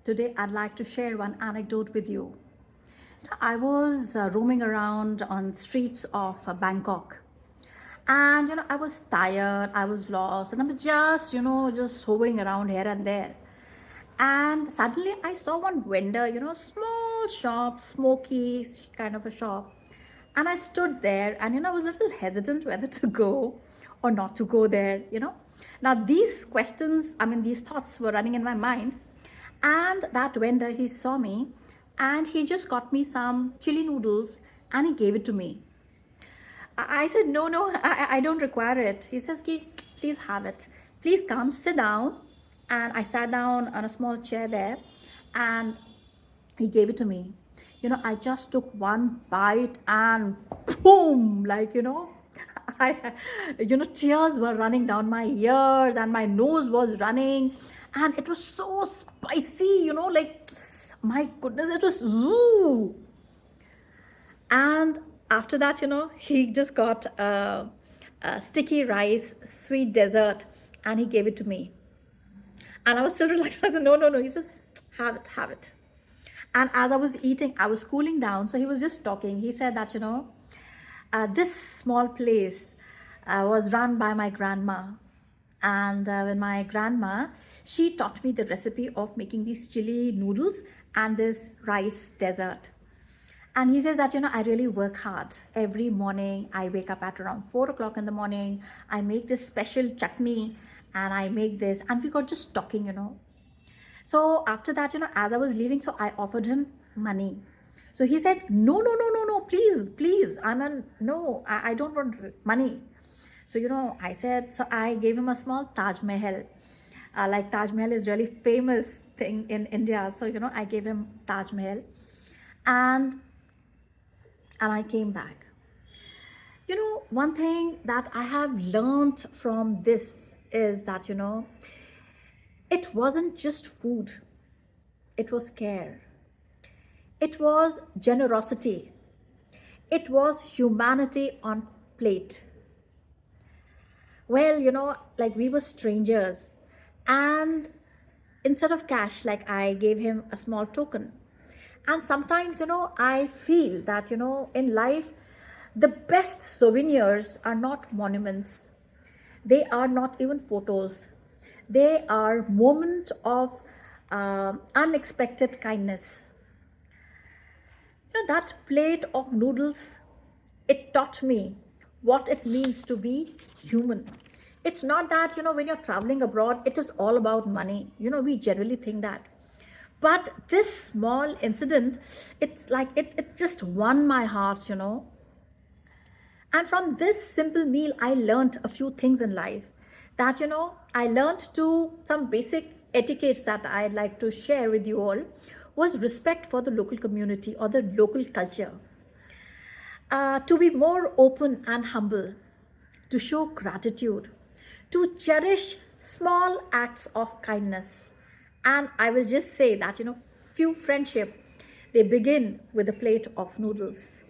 Today I'd like to share one anecdote with you. I was roaming around on streets of Bangkok, and I was tired, I was lost, and I was just hovering around here and there. And suddenly I saw one vendor, small shop, smoky kind of a shop. And I stood there and I was a little hesitant whether to go or not to go there. Now these questions, these thoughts were running in my mind. And that vendor, he saw me and he just got me some chili noodles and he gave it to me. I said, no, no, I don't require it. He says, "Ki, please have it. Please come, sit down." And I sat down on a small chair there and he gave it to me. I just took one bite and boom, I, tears were running down my ears and my nose was running and it was so spicy, my goodness, it was ooh. And after that, he just got a sticky rice, sweet dessert, and he gave it to me. And I was still relaxed. I said, no, no, no. He said, have it, have it. And as I was eating, I was cooling down. So he was just talking. He said that, this small place was run by my grandma. And when my grandma, she taught me the recipe of making these chili noodles and this rice dessert. And he says that, I really work hard. Every morning, I wake up at around 4 o'clock in the morning. I make this special chutney and I make this. And we got just talking. So after that, as I was leaving, so I offered him money. So he said, no, no, no, no, no, please, please. No, I don't want money. So, I said, so I gave him a small Taj Mahal. Like Taj Mahal is really famous thing in India. So, I gave him Taj Mahal. And I came back. One thing that I have learned from this is that, it wasn't just food, it was care, it was generosity, it was humanity on plate. Well, like we were strangers, and instead of cash, like I gave him a small token. And sometimes, I feel that, in life, the best souvenirs are not monuments. They are not even photos. They are moments of unexpected kindness. That plate of noodles, it taught me what it means to be human. It's not that, when you're traveling abroad, it is all about money. We generally think that. But this small incident, it's like it just won my heart. And from this simple meal, I learned a few things in life that, I learned to some basic etiquettes that I'd like to share with you all was respect for the local community or the local culture. To be more open and humble, to show gratitude, to cherish small acts of kindness. And I will just say that, few friendship, they begin with a plate of noodles.